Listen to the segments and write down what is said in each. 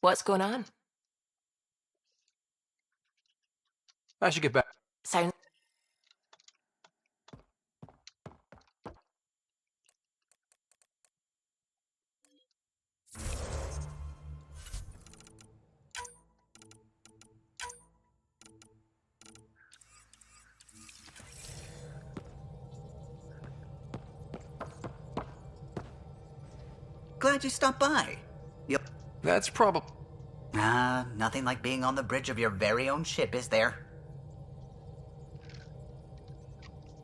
What's going on? I should get back. Sound. Glad you stopped by. Yep. That's probably... Nothing like being on the bridge of your very own ship, is there?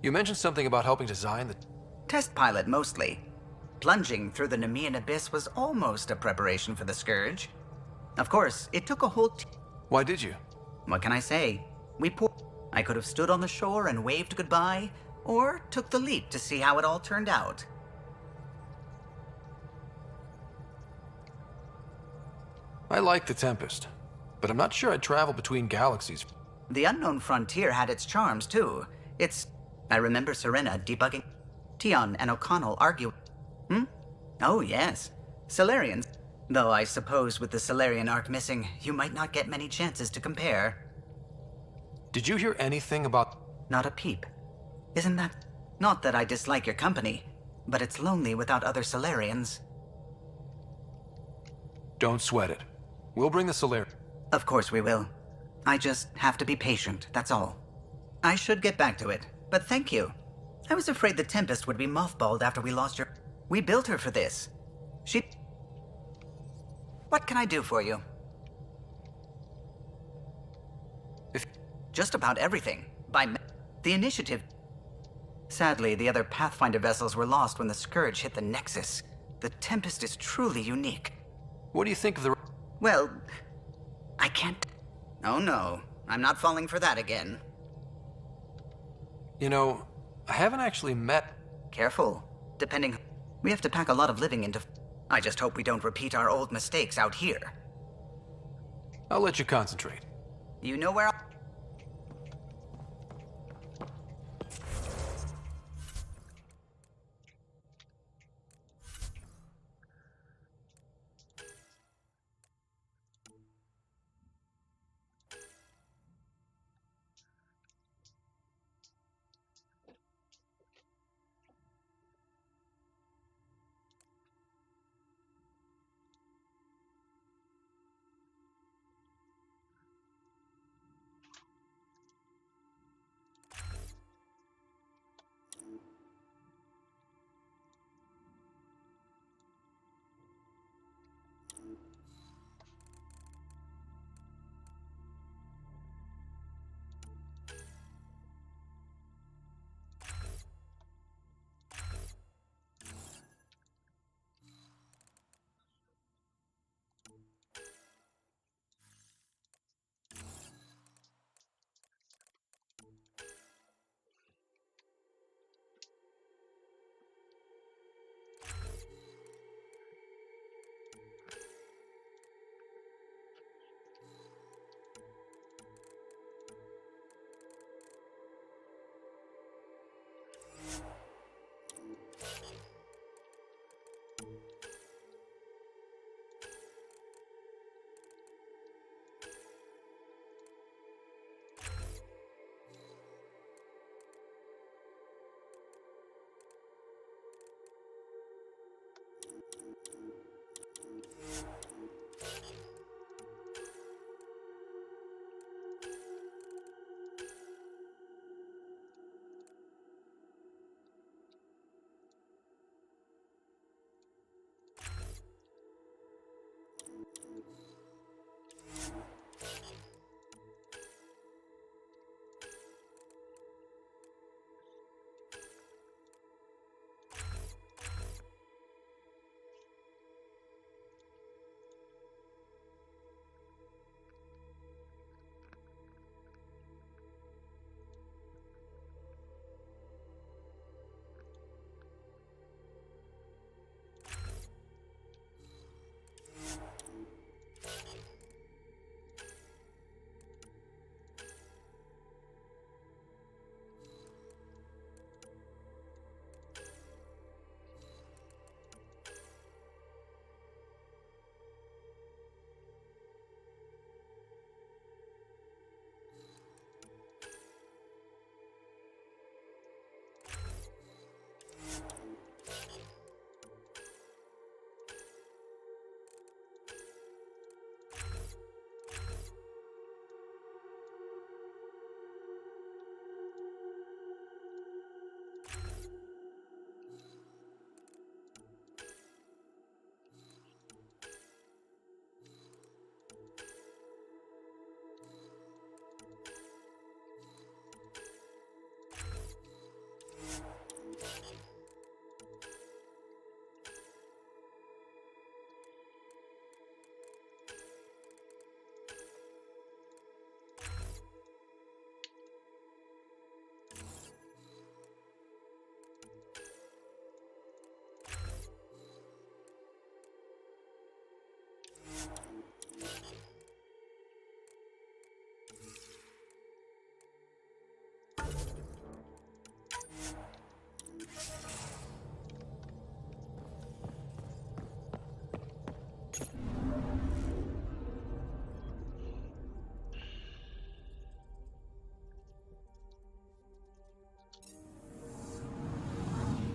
You mentioned something about helping design the... Test pilot, mostly. Plunging through the Nemean abyss was almost a preparation for the Scourge. Of course, it took a whole Why did you? What can I say? I could have stood on the shore and waved goodbye, or took the leap to see how it all turned out. I like the Tempest, but I'm not sure I'd travel between galaxies. The unknown frontier had its charms, too. I remember Serena debugging. Tion and O'Connell argue. Oh, yes. Solarians. Though I suppose with the Solarian arc missing, you might not get many chances to compare. Did you hear anything about... Not a peep. Isn't that... Not that I dislike your company, but it's lonely without other Solarians. Don't sweat it. We'll bring the Solarian. Of course we will. I just have to be patient, that's all. I should get back to it, but thank you. I was afraid the Tempest would be mothballed after we lost your... We built her for this. What can I do for you? Just about everything. The initiative... Sadly, the other Pathfinder vessels were lost when the Scourge hit the Nexus. The Tempest is truly unique. What do you think of the... Well, I can't... Oh no, I'm not falling for that again. You know, I haven't actually met... Careful. Depending... We have to pack a lot of living into... I just hope we don't repeat our old mistakes out here. I'll let you concentrate. You know where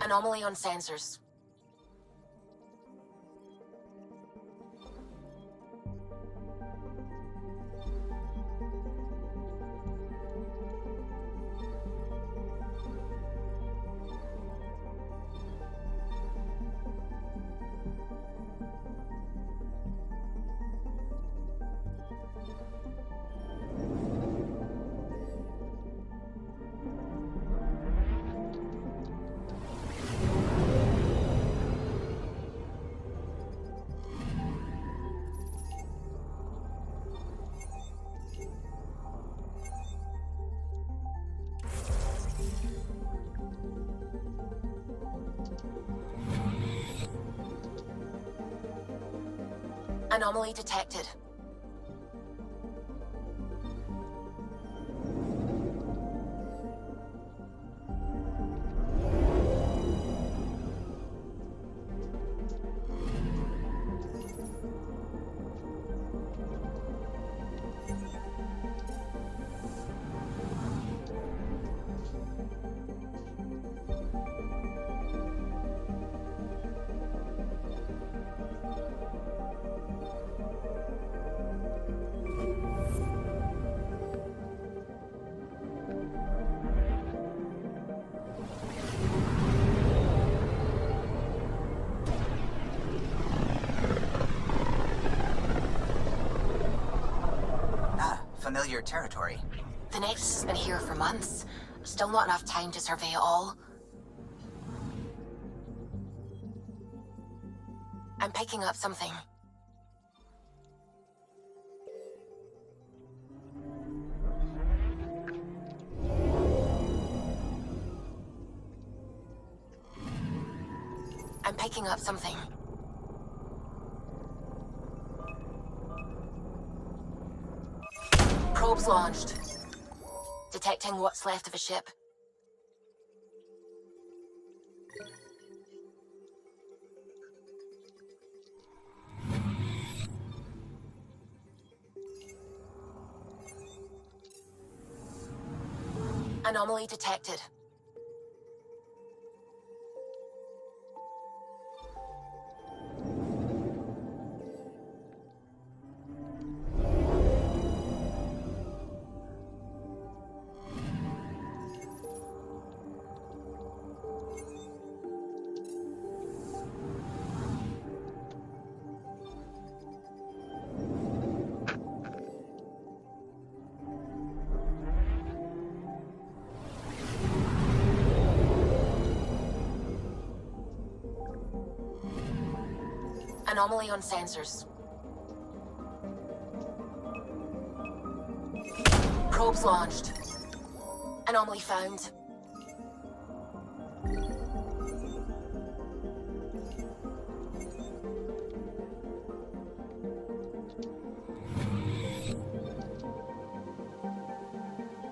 Anomaly on sensors. Anomaly detected. Familiar territory. The Nexus has been here for months. Still not enough time to survey it all. I'm picking up something. I'm picking up something. Probes launched. Detecting what's left of a ship. Anomaly detected. Anomaly on sensors. Probes launched. Anomaly found.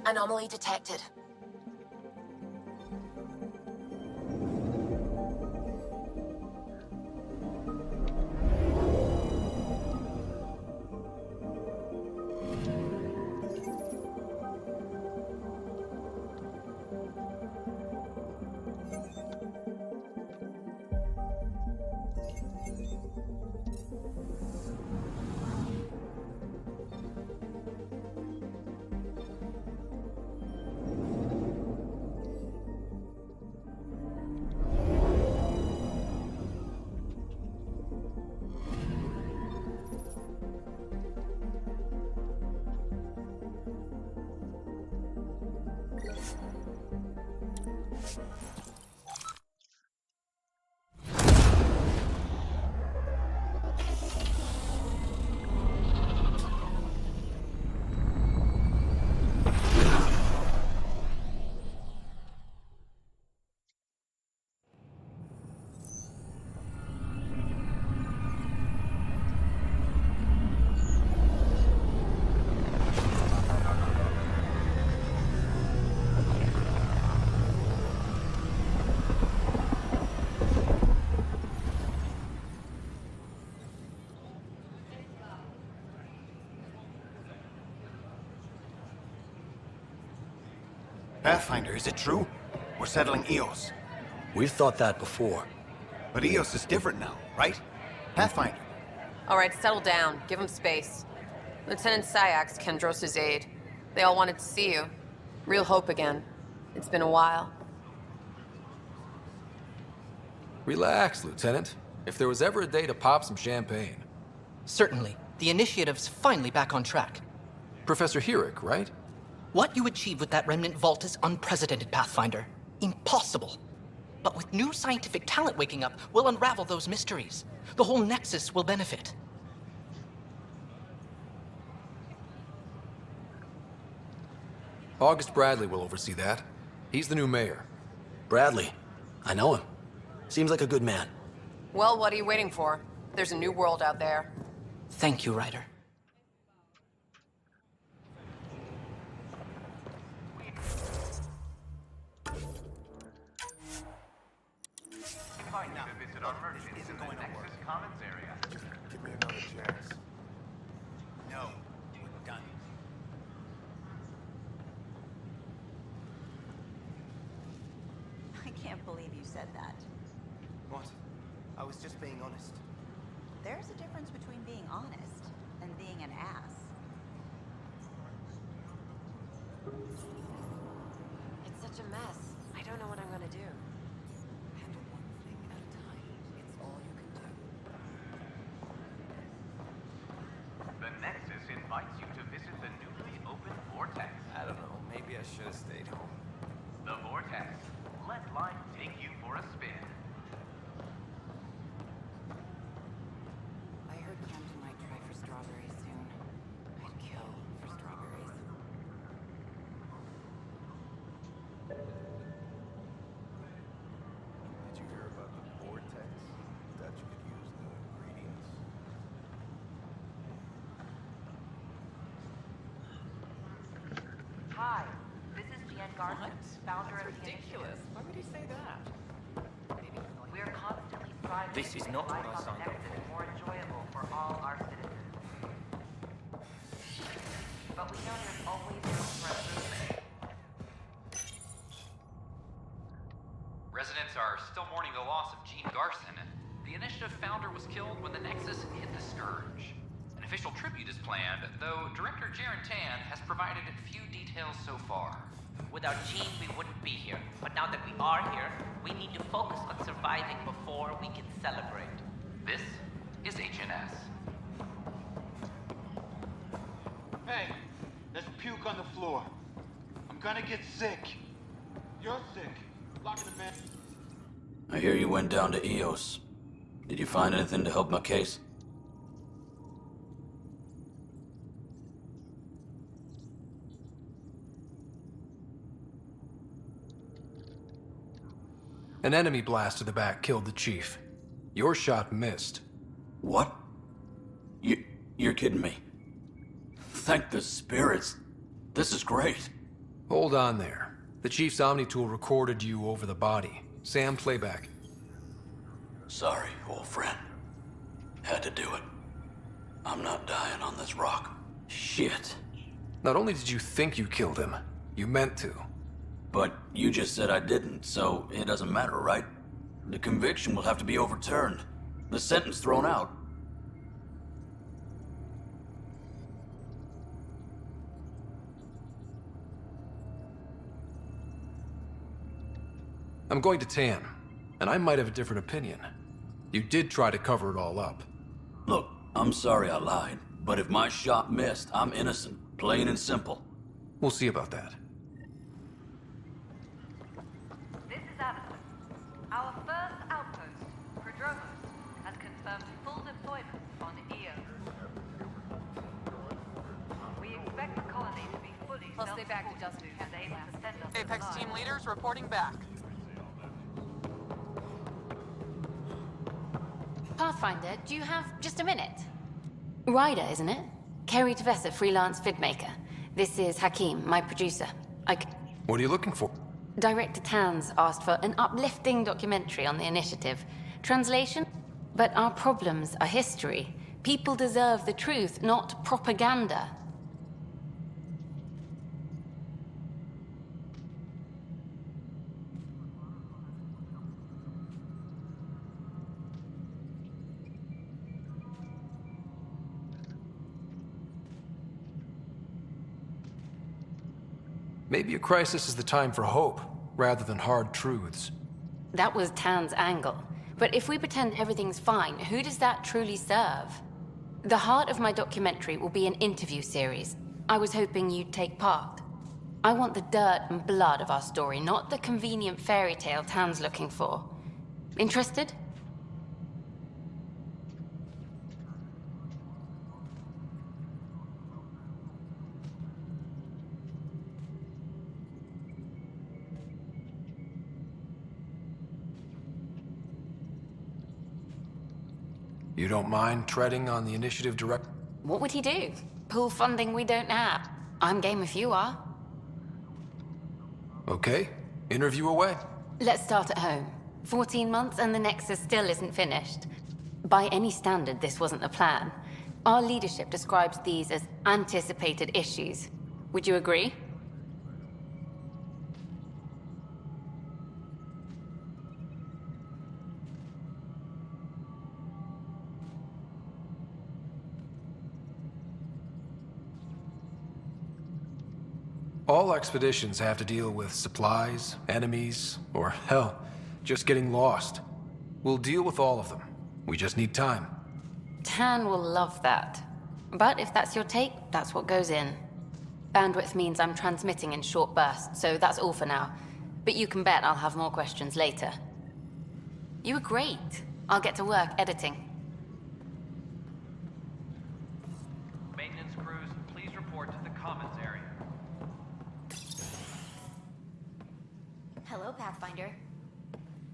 Anomaly detected. Pathfinder, is it true? We're settling Eos. We've thought that before. But EOS is different now, right? Pathfinder. All right, settle down. Give him space. Lieutenant Sayak's Kendros' aide. They all wanted to see you. Real hope again. It's been a while. Relax, Lieutenant. If there was ever a day to pop some champagne. Certainly. The initiative's finally back on track. Professor Herrick, right? What you achieved with that remnant vault is unprecedented, Pathfinder. Impossible. But with new scientific talent waking up, we'll unravel those mysteries. The whole Nexus will benefit. August Bradley will oversee that. He's the new mayor. Bradley. I know him. Seems like a good man. Well, what are you waiting for? There's a new world out there. Thank you, Ryder. Give me another chance. No, we're done. I can't believe you said that. What? I was just being honest. There's a difference between being honest and being an ass. It's such a mess. I don't know what I'm gonna do. Handle one thing at a time. It's all you can do. The Nexus invites you to visit the newly opened Vortex. I don't know. Maybe I should have stayed home. The Vortex. Let life take you for a spin. I heard Camden might try for strawberries soon. I'd kill for strawberries. Did you hear about the vortex? That you could use the ingredients. Hi, this is Jen Garson, founder of the initiative. Why would he say that? We're constantly striving This to is make not life what I on the signed up Nexus more enjoyable for all our citizens. But we know there's always room for improvement. Residents are still mourning the loss of Gene Garson. The initiative founder was killed when the Nexus hit the Scourge. An official tribute is planned, though Director Jaren Tan has provided few details so far. Without Gene, we wouldn't be here. But now that we are here, we need to focus on surviving before we can celebrate. This is HNS. Hey, there's puke on the floor. I'm gonna get sick. You're sick. Lock in the bed. I hear you went down to EOS. Did you find anything to help my case? An enemy blast to the back killed the chief. Your shot missed. What? You're kidding me. Thank the spirits. This is great. Hold on there. The chief's Omni tool recorded you over the body. Sam, playback. Sorry, old friend. Had to do it. I'm not dying on this rock. Shit. Not only did you think you killed him, you meant to. But you just said I didn't, so it doesn't matter, right? The conviction will have to be overturned. The sentence thrown out. I'm going to Tan, and I might have a different opinion. You did try to cover it all up. Look, I'm sorry I lied, but if my shot missed, I'm innocent. Plain and simple. We'll see about that. This is Addison. Our first outpost, Prodromos, has confirmed full deployment on EO. We expect the colony to be fully Plus they backed a dozen and able to send us Apex supplies. team leaders reporting back. Pathfinder, do you have just a minute? Ryder, isn't it? Kerry Tavessa, freelance vidmaker. This is Hakeem, my producer. What are you looking for? Director Tans asked for an uplifting documentary on the initiative. Translation? But our problems are history. People deserve the truth, not propaganda. Maybe a crisis is the time for hope, rather than hard truths. That was Tan's angle. But if we pretend everything's fine, who does that truly serve? The heart of my documentary will be an interview series. I was hoping you'd take part. I want the dirt and blood of our story, not the convenient fairy tale Tan's looking for. Interested? You don't mind treading on the initiative direct? What would he do? Pull funding we don't have. I'm game if you are. Okay, interview away. Let's start at home. 14 months and the Nexus still isn't finished. By any standard, this wasn't the plan. Our leadership describes these as anticipated issues. Would you agree? All expeditions have to deal with supplies, enemies, or hell, just getting lost. We'll deal with all of them. We just need time. Tan will love that. But if that's your take, that's what goes in. Bandwidth means I'm transmitting in short bursts, so that's all for now. But you can bet I'll have more questions later. You were great. I'll get to work editing. Maintenance crews, please report to the commons area. Hello, Pathfinder.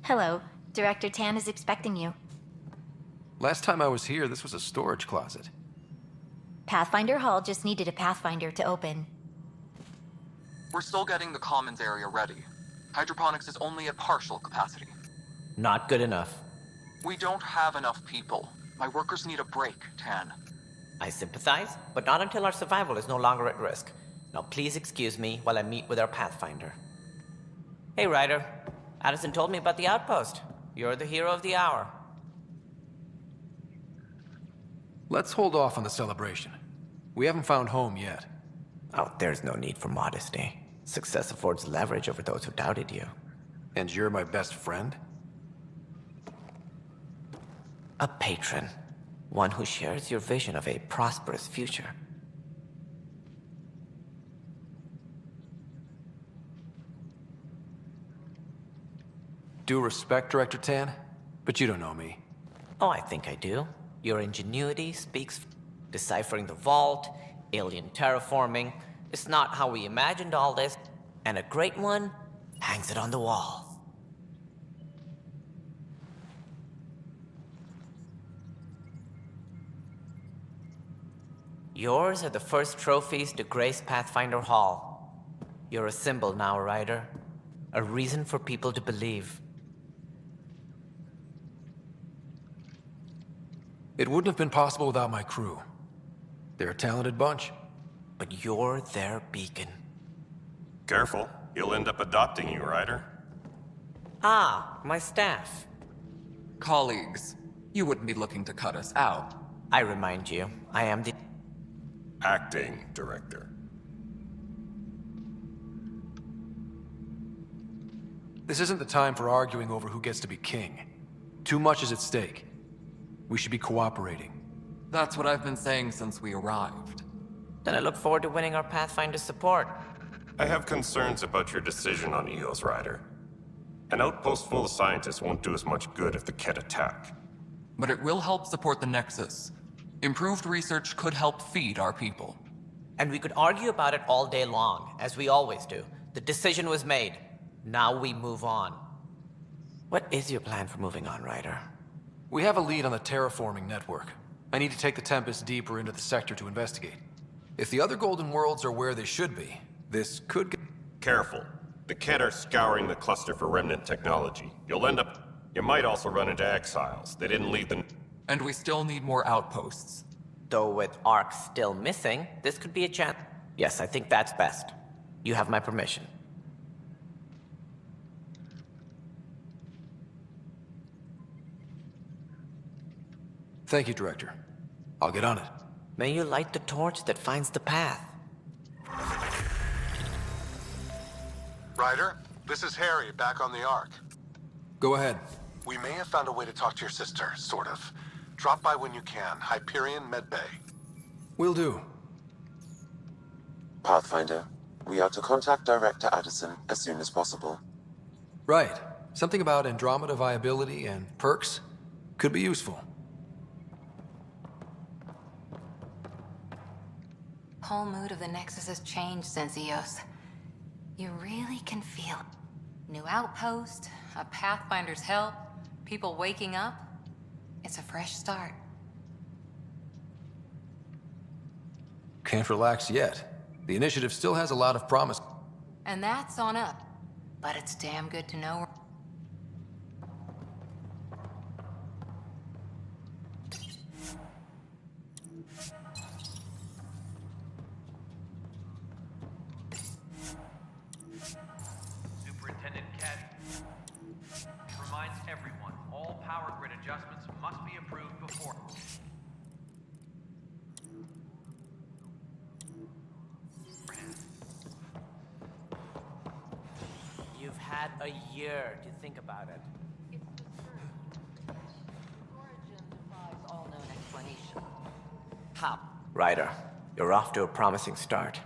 Hello. Director Tan is expecting you. Last time I was here, this was a storage closet. Pathfinder Hall just needed a Pathfinder to open. We're still getting the commons area ready. Hydroponics is only at partial capacity. Not good enough. We don't have enough people. My workers need a break, Tan. I sympathize, but not until our survival is no longer at risk. Now please excuse me while I meet with our Pathfinder. Hey, Ryder. Addison told me about the outpost. You're the hero of the hour. Let's hold off on the celebration. We haven't found home yet. Oh, there's no need for modesty. Success affords leverage over those who doubted you. And you're my best friend? A patron. One who shares your vision of a prosperous future. Due respect, Director Tan, but you don't know me. Oh, I think I do. Your ingenuity speaks. Deciphering the vault, alien terraforming. It's not how we imagined all this, and a great one hangs it on the wall. Yours are the first trophies to grace Pathfinder Hall. You're a symbol now, Ryder. A reason for people to believe. It wouldn't have been possible without my crew. They're a talented bunch. But you're their beacon. Careful. He'll end up adopting you, Ryder. Ah, my staff. Colleagues, you wouldn't be looking to cut us out. I remind you, I am the Acting director. This isn't the time for arguing over who gets to be king. Too much is at stake. We should be cooperating. That's what I've been saying since we arrived. Then I look forward to winning our Pathfinder's support. I have concerns about your decision on Eos, Ryder. An outpost full of scientists won't do us much good if the Ket attack. But it will help support the Nexus. Improved research could help feed our people. And we could argue about it all day long, as we always do. The decision was made. Now we move on. What is your plan for moving on, Ryder? We have a lead on the terraforming network. I need to take the Tempest deeper into the sector to investigate. If the other Golden Worlds are where they should be, this could get... Careful. The Ket are scouring the cluster for remnant technology. You might also run into exiles. They didn't leave the... And we still need more outposts. Though with Ark still missing, this could be a chance. Yes, I think that's best. You have my permission. Thank you, Director. I'll get on it. May you light the torch that finds the path. Ryder, this is Harry, back on the Ark. Go ahead. We may have found a way to talk to your sister, sort of. Drop by when you can. Hyperion Medbay. Will do. Pathfinder, we are to contact Director Addison as soon as possible. Right. Something about Andromeda viability and perks could be useful. Whole mood of the Nexus has changed since EOS. You really can feel it. New outpost, a Pathfinder's help, people waking up. It's a fresh start. Can't relax yet. The initiative still has a lot of promise. And that's on up. But it's damn good to know. Superintendent Cat reminds everyone all power grid adjustments must be approved before. You've had a year to think about it. Origin defies all known explanation. How? Ryder, you're off to a promising start.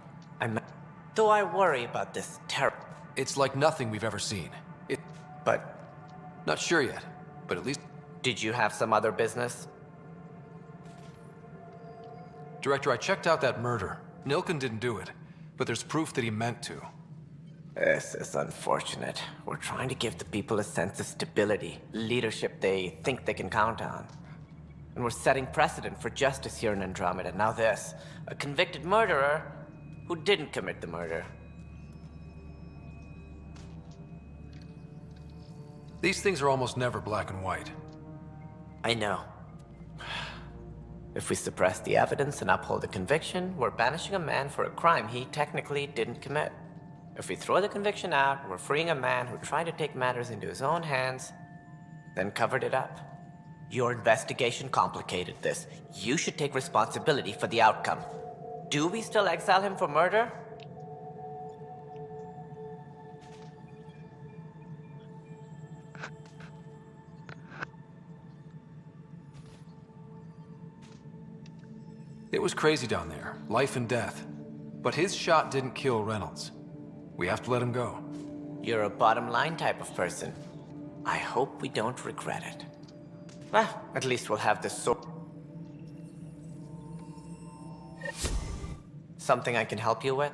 Though I worry about this terror. It's like nothing we've ever seen. But... Not sure yet, but at least... Did you have some other business? Director, I checked out that murder. Nilken didn't do it, but there's proof that he meant to. This is unfortunate. We're trying to give the people a sense of stability, leadership they think they can count on. And we're setting precedent for justice here in Andromeda. Now this, a convicted murderer who didn't commit the murder. These things are almost never black and white. I know. If we suppress the evidence and uphold the conviction, we're banishing a man for a crime he technically didn't commit. If we throw the conviction out, we're freeing a man who tried to take matters into his own hands, then covered it up. Your investigation complicated this. You should take responsibility for the outcome. Do we still exile him for murder? It was crazy down there, life and death. But his shot didn't kill Reynolds. We have to let him go. You're a bottom line type of person. I hope we don't regret it. Well, at least we'll have this sword. Something I can help you with?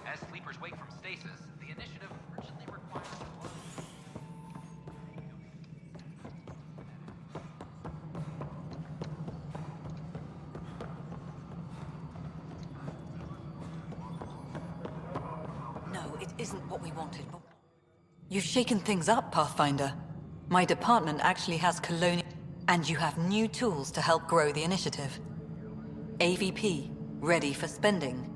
As sleepers wake from stasis, the initiative urgently requires... No, it isn't what we wanted, but... You've shaken things up, Pathfinder. My department actually has colonial... And you have new tools to help grow the initiative. AVP, ready for spending.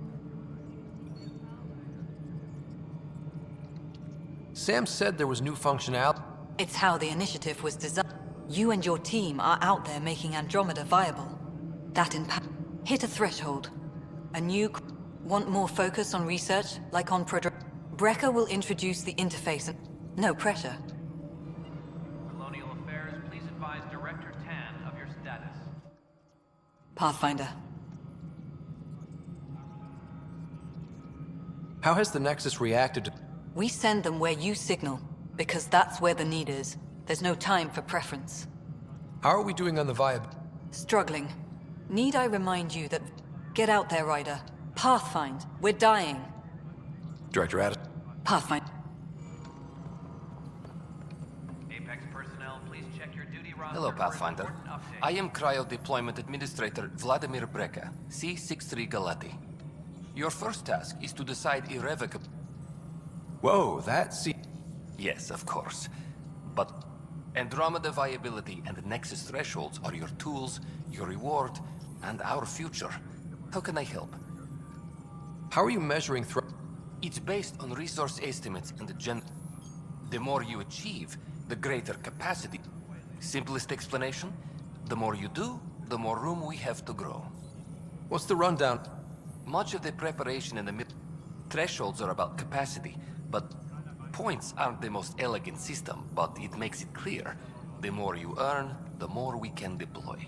Sam said there was new functionality. It's how the initiative was designed. You and your team are out there making Andromeda viable. That impact hit a threshold. A new... Want more focus on research, like on Brecker will introduce the interface and... No pressure. Colonial Affairs, please advise Director Tan of your status. Pathfinder. How has the Nexus reacted to... We send them where you signal, because that's where the need is. There's no time for preference. How are we doing on the vibe? Struggling. Need I remind you that... Get out there, Ryder. Pathfind. We're dying. Director Addison. Pathfind. Apex personnel, please check your duty roster. Hello, Pathfinder. I am Cryo Deployment Administrator Vladimir Breka, C-63 Galati. Your first task is to decide irrevocably... Whoa, that's... Yes, of course. But Andromeda viability and Nexus thresholds are your tools, your reward, and our future. How can I help? How are you measuring It's based on resource estimates and the more you achieve, the greater capacity. Simplest explanation, the more you do, the more room we have to grow. What's the rundown? Much of the preparation in the mid thresholds are about capacity, but points aren't the most elegant system, but it makes it clear. The more you earn, the more we can deploy.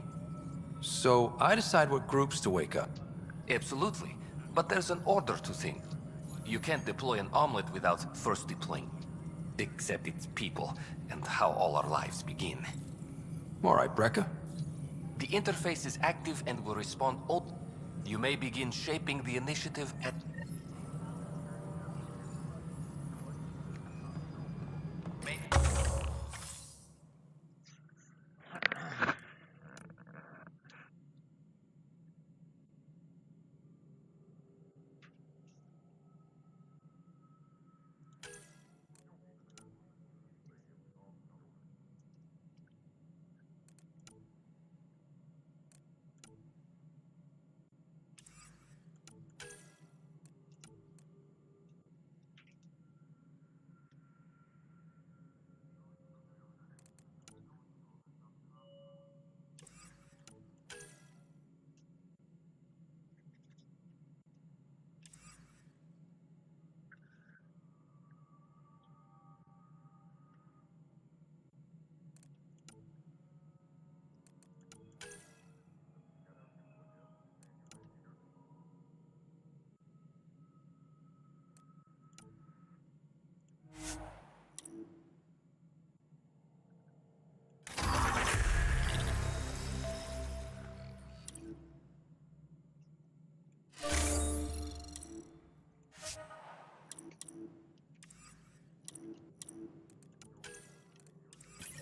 So I decide what groups to wake up. Absolutely, but there's an order to things. You can't deploy an omelet without first deploying. Except it's people, and how all our lives begin. All right, Brekka. The interface is active and will respond all. You may begin shaping the initiative at...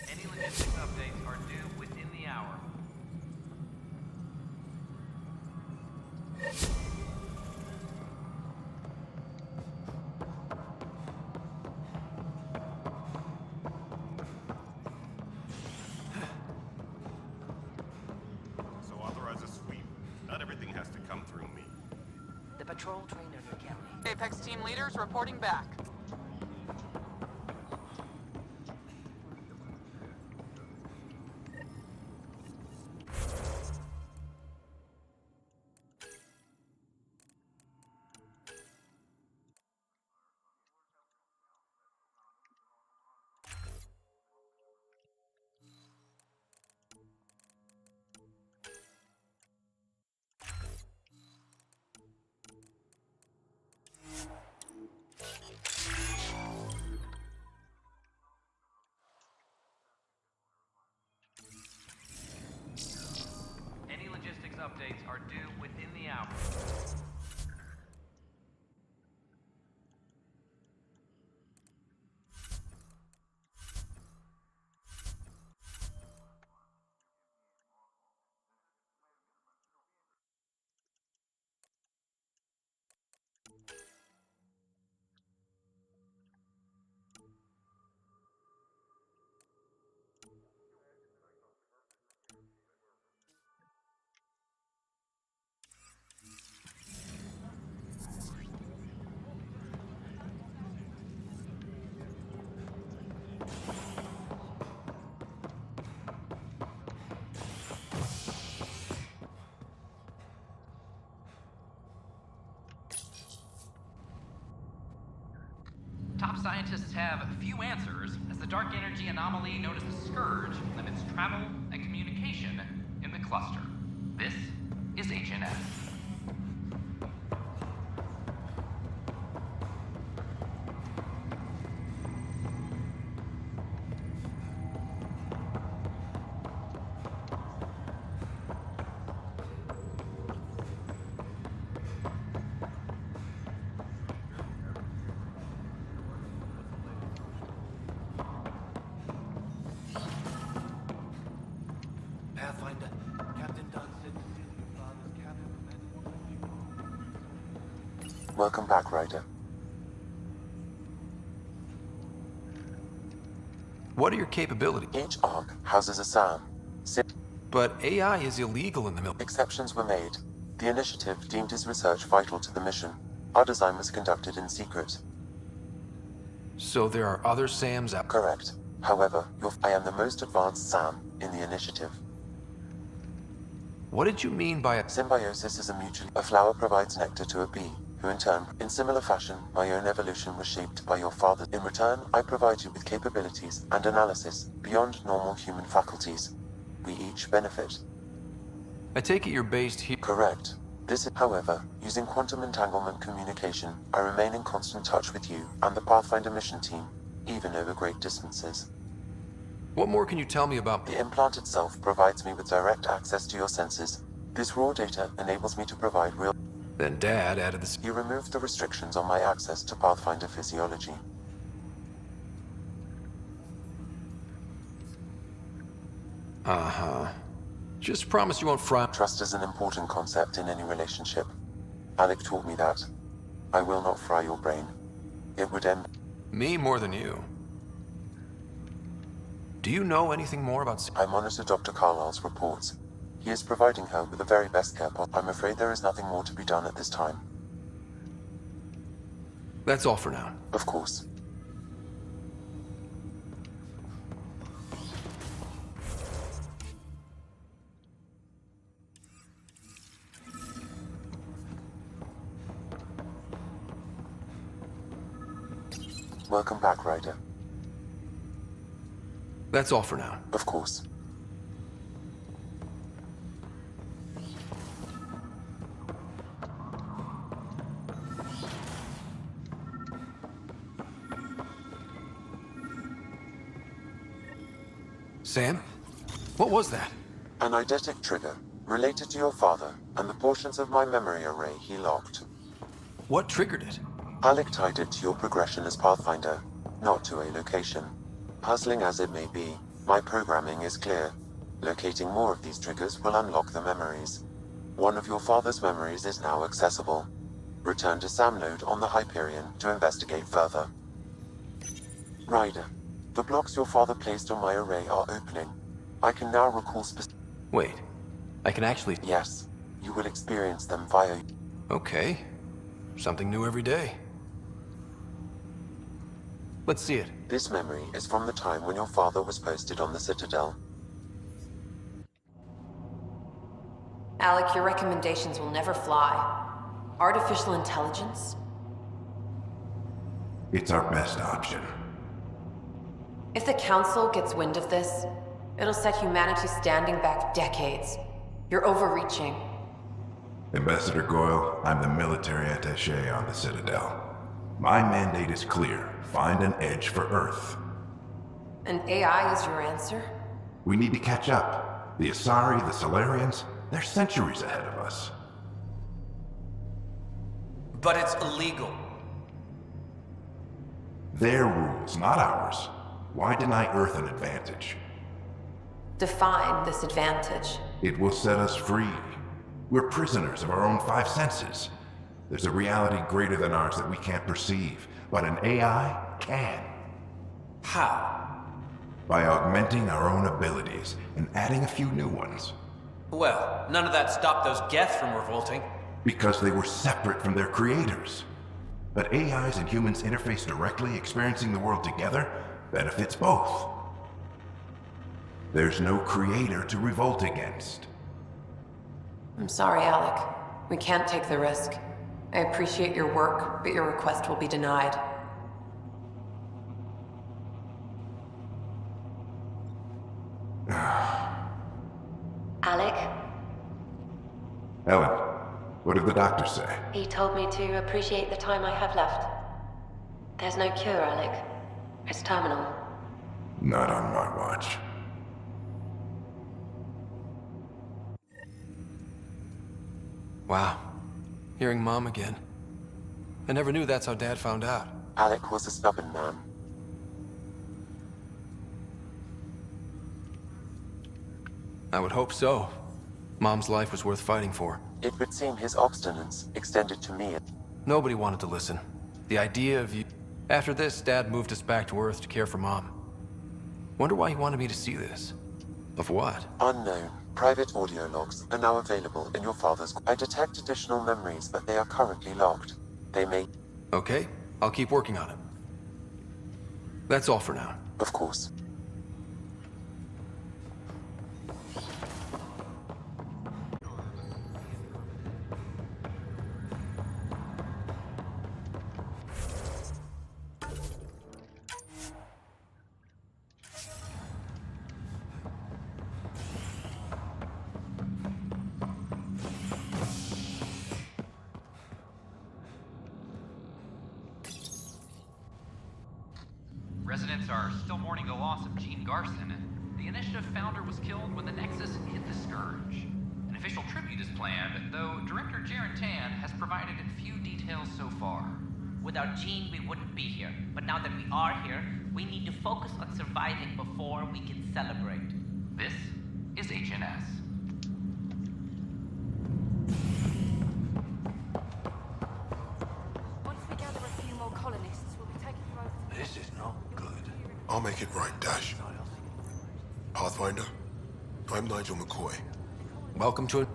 Any logistics updates are due within the hour. So authorize a sweep. Not everything has to come through me. The patrol trainer near Kelly. Apex team leaders reporting back. Any logistics updates are due within the hour. Top scientists have few answers as the dark energy anomaly known as the Scourge limits travel and communication in the cluster. This is HNS. Pathfinder, Captain Dunn said to steal your father's cabin from Welcome back, Ryder. What are your capabilities? Each ARC houses a SAM. But AI is illegal in the military. Exceptions were made. The initiative deemed his research vital to the mission. Our design was conducted in secret. So there are other SAMs out. Correct. However, I am the most advanced SAM in the initiative. What did you mean by a... Symbiosis is a flower provides nectar to a bee, who in turn, in similar fashion, my own evolution was shaped by your father. In return, I provide you with capabilities and analysis beyond normal human faculties. We each benefit. I take it you're based here... Correct. This is, however, using quantum entanglement communication, I remain in constant touch with you and the Pathfinder mission team, even over great distances. What more can you tell me about... The implant itself provides me with direct access to your senses. This raw data enables me to provide real... Then Dad added this... You removed the restrictions on my access to Pathfinder physiology. Uh-huh. Just promise you won't fry... Trust is an important concept in any relationship. Alec taught me that. I will not fry your brain. It would end... Me more than you. Do you know anything more about... I monitor Dr. Carlisle's reports. He is providing her with the very best care possible. I'm afraid there is nothing more to be done at this time. That's all for now. Of course. Welcome back, Ryder. That's all for now. Of course. Sam? What was that? An eidetic trigger, related to your father, and the portions of my memory array he locked. What triggered it? Alec tied it to your progression as Pathfinder, not to a location. Puzzling as it may be, my programming is clear. Locating more of these triggers will unlock the memories. One of your father's memories is now accessible. Return to Sam Node on the Hyperion to investigate further. Ryder, the blocks your father placed on my array are opening. I can now recall Wait, I can actually... Yes, you will experience them via... Okay. Something new every day. Let's see it. This memory is from the time when your father was posted on the Citadel. Alec, your recommendations will never fly. Artificial intelligence? It's our best option. If the Council gets wind of this, it'll set humanity standing back decades. You're overreaching. Ambassador Goyle, I'm the military attaché on the Citadel. My mandate is clear. Find an edge for Earth. And AI is your answer? We need to catch up. The Asari, the Solarians, they're centuries ahead of us. But it's illegal. Their rules, not ours. Why deny Earth an advantage? Define this advantage. It will set us free. We're prisoners of our own five senses. There's a reality greater than ours that we can't perceive, but an AI can. How? By augmenting our own abilities and adding a few new ones. Well, none of that stopped those Geth from revolting. Because they were separate from their creators. But AIs and humans interface directly, experiencing the world together, benefits both. There's no creator to revolt against. I'm sorry, Alec. We can't take the risk. I appreciate your work, but your request will be denied. Alec? Ellen, what did the doctor say? He told me to appreciate the time I have left. There's no cure, Alec. It's terminal. Not on my watch. Wow. Hearing Mom again. I never knew that's how Dad found out. Alec was a stubborn man. I would hope so. Mom's life was worth fighting for. It would seem his obstinance extended to me. Nobody wanted to listen. The idea of you... After this, Dad moved us back to Earth to care for Mom. Wonder why he wanted me to see this. Of what? Unknown. Private audio logs are now available in your father's... I detect additional memories, but they are currently logged. They may... Okay, I'll keep working on it. That's all for now. Of course. Residents are still mourning the loss of Gene Garson. The initiative founder was killed when the Nexus hit the Scourge. An official tribute is planned, though Director Jaren Tan has provided few details so far. Without Gene, we wouldn't be here. But now that we are here, we need to focus on surviving before we can celebrate. This is HNS. Once we gather a few more colonists, we'll be taking you over to... This is not good. I'll make it right, Dash. Pathfinder, I'm Nigel McCoy. Welcome to it.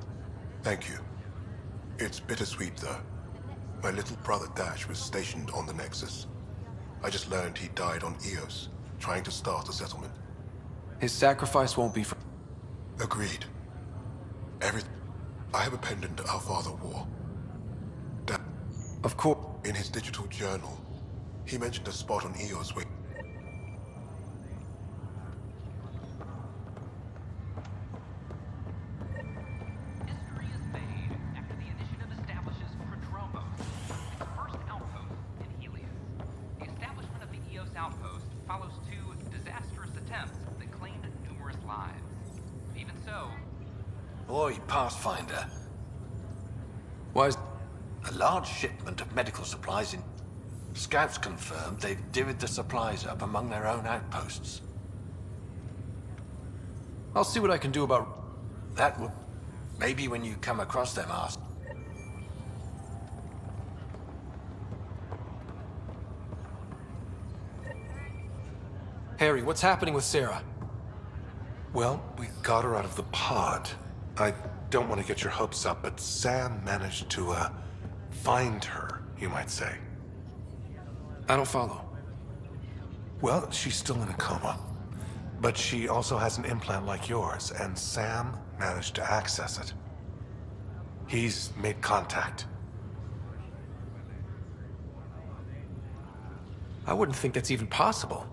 Thank you. It's bittersweet, though. My little brother Dash was stationed on the Nexus. I just learned he died on Eos, trying to start a settlement. His sacrifice won't be for... Agreed. I have a pendant our father wore. Of course. In his digital journal, he mentioned a spot on Eos where... History is made after the initiative establishes Prodromos, its first outpost in Helios. The establishment of the Eos outpost follows two disastrous attempts that claimed numerous lives. Even so... Boy, Pathfinder. Why is... A large shipment of medical supplies in... Scouts confirmed they've divvied the supplies up among their own outposts. I'll see what I can do about... That will... Maybe when you come across them, ask... Harry, what's happening with Sarah? Well, we got her out of the pod. I don't want to get your hopes up, but Sam managed to, find her, you might say. I don't follow. Well, she's still in a coma. But she also has an implant like yours, and Sam managed to access it. He's made contact. I wouldn't think that's even possible.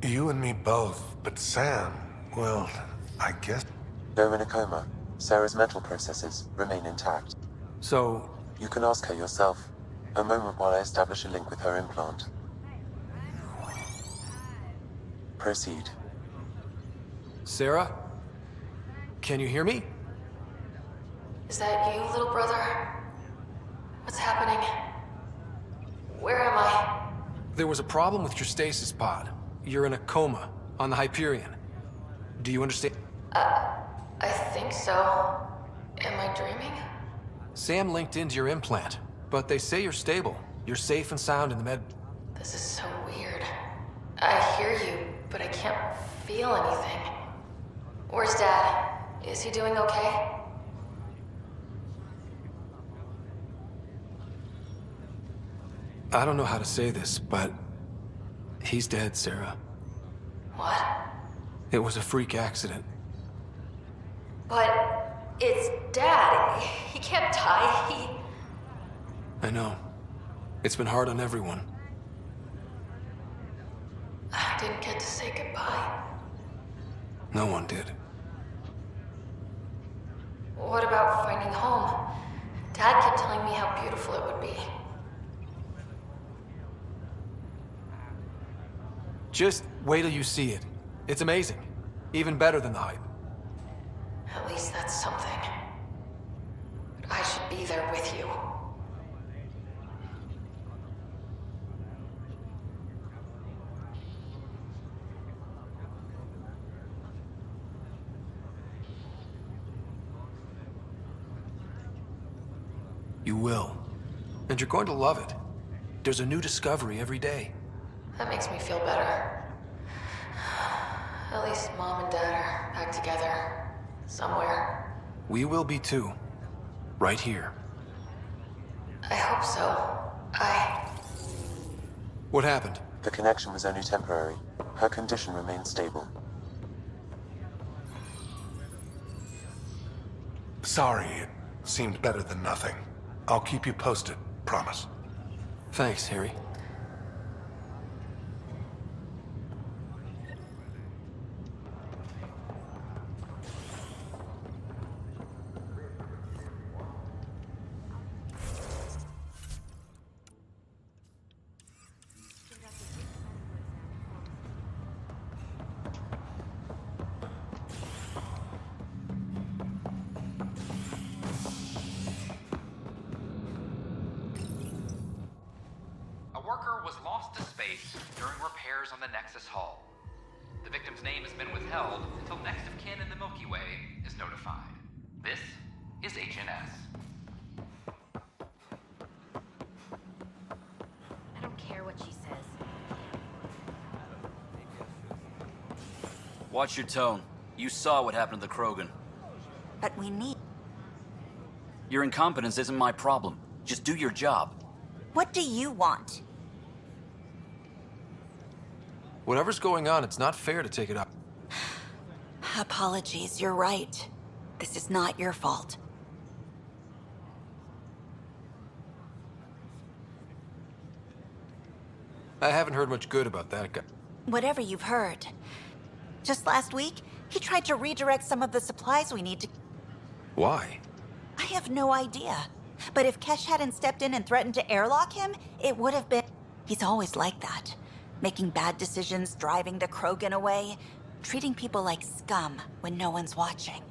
You and me both, but Sam, well, I guess... Though in a coma, Sarah's mental processes remain intact. So... You can ask her yourself. A moment while I establish a link with her implant. Proceed. Sarah? Can you hear me? Is that you, little brother? What's happening? Where am I? There was a problem with your stasis pod. You're in a coma on the Hyperion. Do you understand? I think so. Am I dreaming? Sam linked into your implant, but they say you're stable. You're safe and sound in the med... This is so weird. I hear you, but I can't feel anything. Where's Dad? Is he doing okay? I don't know how to say this, but... he's dead, Sarah. What? It was a freak accident. But... it's Dad. He can't die. I know. It's been hard on everyone. I didn't get to say goodbye. No one did. What about finding home? Dad kept telling me how beautiful it would be. Just wait till you see it. It's amazing. Even better than the hype. At least that's something. But I should be there with you. You will. And you're going to love it. There's a new discovery every day. That makes me feel better. At least Mom and Dad are back together. Somewhere. We will be too. Right here. I hope so. What happened? The connection was only temporary. Her condition remains stable. Sorry, it seemed better than nothing. I'll keep you posted, promise. Thanks, Harry. A worker was lost to space during repairs on the Nexus hull. The victim's name has been withheld until next of kin in the Milky Way is notified. This is HNS. I don't care what she says. Watch your tone. You saw what happened to the Krogan. But we need... Your incompetence isn't my problem. Just do your job. What do you want? Whatever's going on, it's not fair to take it up. Apologies, you're right. This is not your fault. I haven't heard much good about that guy. Whatever you've heard. Just last week, he tried to redirect some of the supplies we need to... Why? I have no idea. But if Kesh hadn't stepped in and threatened to airlock him, it would have been... He's always like that. Making bad decisions, driving the Krogan away, treating people like scum when no one's watching.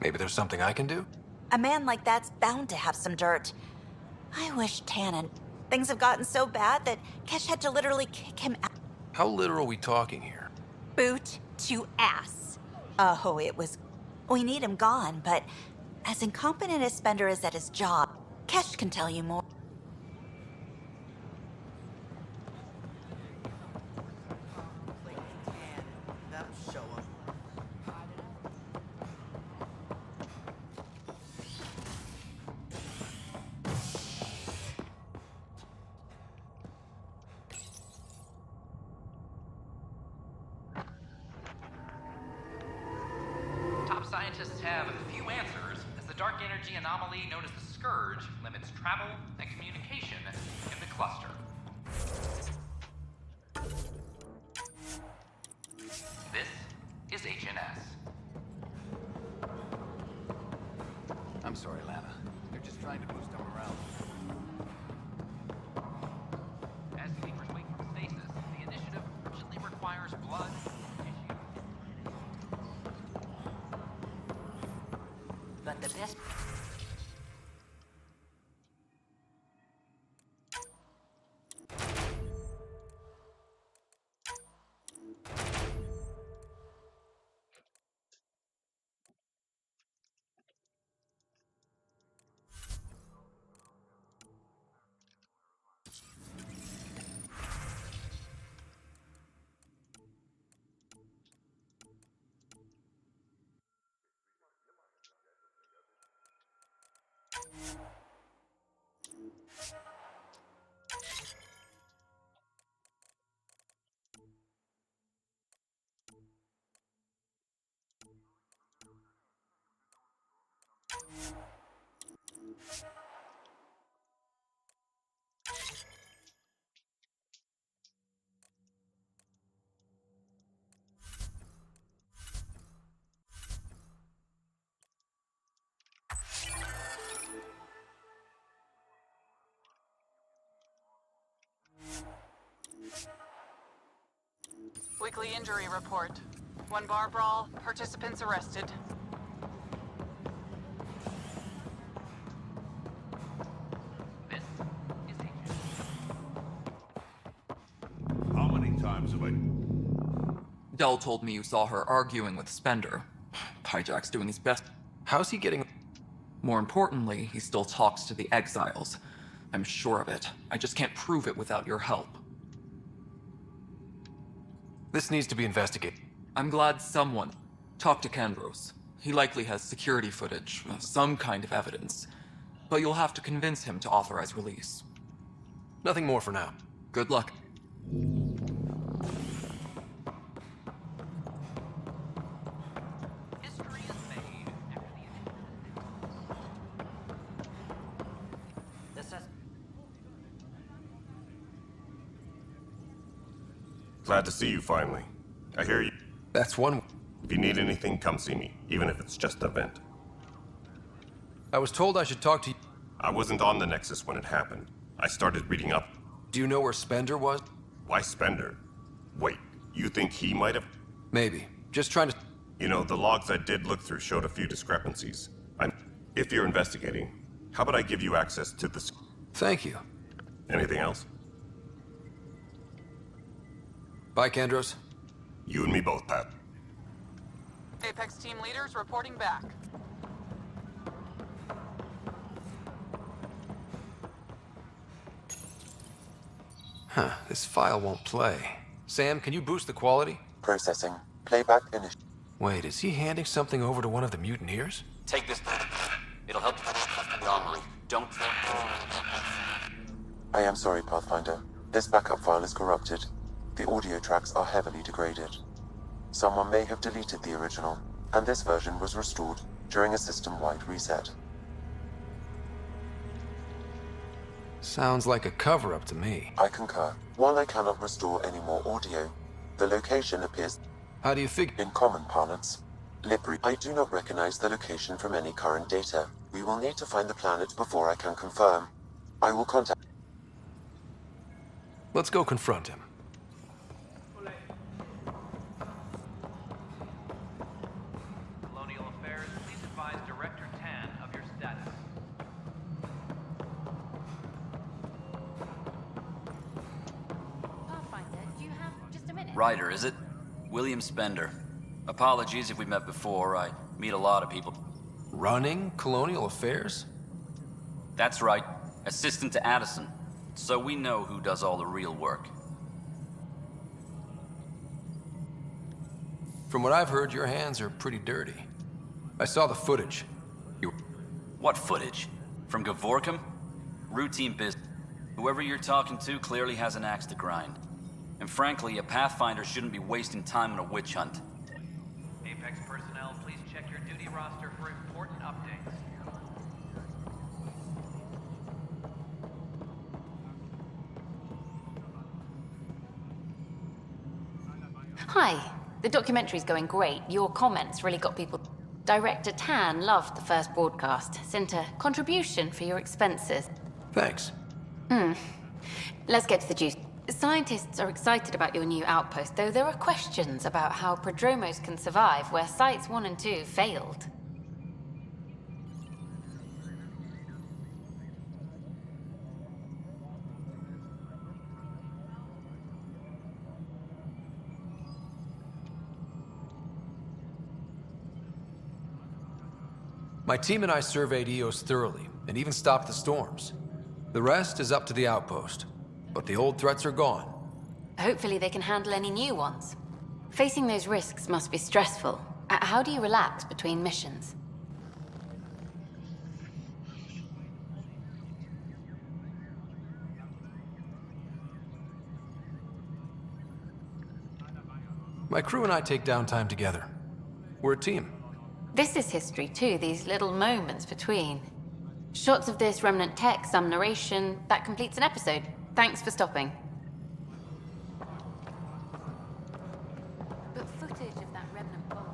Maybe there's something I can do? A man like that's bound to have some dirt. I wish Tannen... Things have gotten so bad that Kesh had to literally kick him out. How literal are we talking here? Boot to ass. Oh, it was... We need him gone, but as incompetent as Spender is at his job, Kesh can tell you more. Scientists have few answers, as the dark energy anomaly known as the Scourge limits travel and communication in the cluster. This is HNS. I'm sorry, Lana. They're just trying to boost them around. As sleepers wake from stasis, the initiative urgently requires blood. But the best... Weekly injury report. 1 bar brawl, participants arrested. How many times have I... Dell told me you saw her arguing with Spender. Hijack's doing his best. How's he getting... More importantly, he still talks to the exiles. I'm sure of it. I just can't prove it without your help. This needs to be investigated. I'm glad someone... Talk to Kandros. He likely has security footage, some kind of evidence. But you'll have to convince him to authorize release. Nothing more for now. Good luck. Glad to see you finally. I hear you. That's one. If you need anything, come see me, even if it's just a vent. I was told I should talk to you. I wasn't on the Nexus when it happened. I started reading up. Do you know where Spender was? Why Spender? Wait, you think he might have? Maybe. Just trying to... You know, the logs I did look through showed a few discrepancies. If you're investigating, How about I give you access to the... Thank you. Anything else? Bye, Kandros. You and me both, Pat. Apex team leaders reporting back. Huh, this file won't play. Sam, can you boost the quality? Processing. Playback initial. Wait, is he handing something over to one of the mutineers? Take this. It'll help you on. Don't. I am sorry, Pathfinder. This backup file is corrupted. The audio tracks are heavily degraded. Someone may have deleted the original, and this version was restored during a system-wide reset. Sounds like a cover-up to me. I concur. While I cannot restore any more audio, the location appears... How do you figure? In common parlance. Libri. I do not recognize the location from any current data. We will need to find the planet before I can confirm. I will contact... Let's go confront him. Colonial Affairs, please advise Director Tan of your status. Pathfinder, do you have just a minute? Ryder, is it? William Spender. Apologies if we met before. I meet a lot of people. Running Colonial Affairs? That's right. Assistant to Addison. So we know who does all the real work. From what I've heard, your hands are pretty dirty. I saw the footage. What footage? From Gavorkum? Routine business. Whoever you're talking to clearly has an axe to grind. And frankly, a Pathfinder shouldn't be wasting time on a witch hunt. Apex personnel, please check your duty roster for important updates. Hi. The documentary's going great. Your comments really got people... Director Tan loved the first broadcast. Sent a contribution for your expenses. Thanks. Let's get to the juice. Scientists are excited about your new outpost, though there are questions about how prodromos can survive where Sites 1 and 2 failed. My team and I surveyed Eos thoroughly, and even stopped the storms. The rest is up to the outpost, but the old threats are gone. Hopefully they can handle any new ones. Facing those risks must be stressful. How do you relax between missions? My crew and I take downtime together. We're a team. This is history too, these little moments between. Shots of this remnant tech, some narration, that completes an episode. Thanks for stopping. But footage of that remnant vault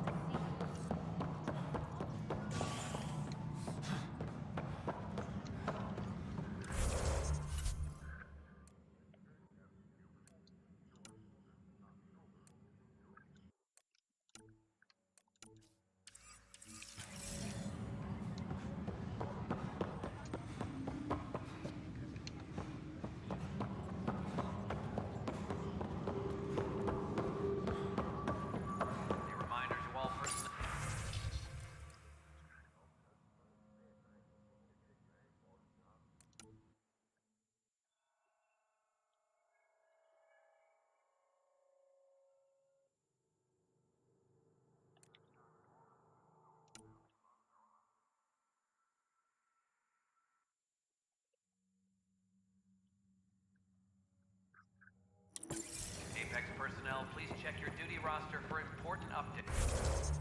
Apex personnel, please check your duty roster for important updates.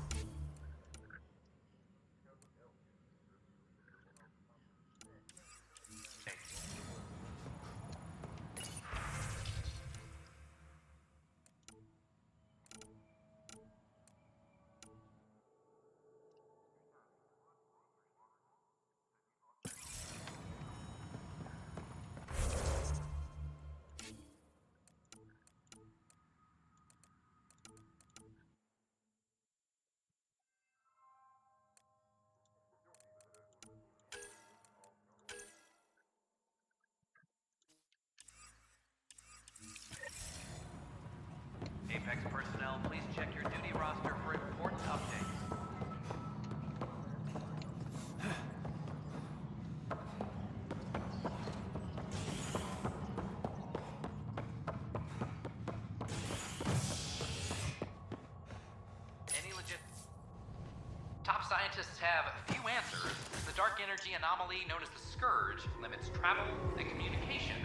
have few answers, as the dark energy anomaly known as the Scourge limits travel and communication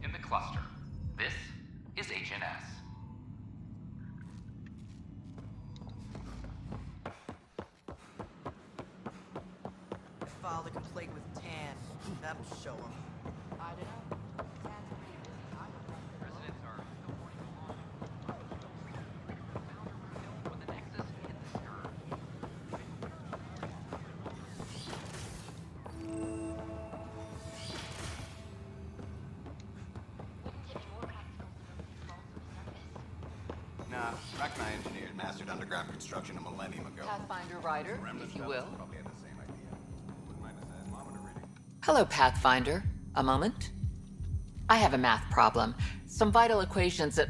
in the cluster. This is HNS. I filed a complaint with Tan. That'll show him. I don't know. Residents are still mourning the loss when the Nexus hit the Scourge. Nah, Rack and I engineered and mastered underground construction a millennium ago. Pathfinder Rider, if you will. Probably had the same idea. Wouldn't mind a seismometer reading. Hello, Pathfinder. A moment? I have a math problem. Some vital equations that...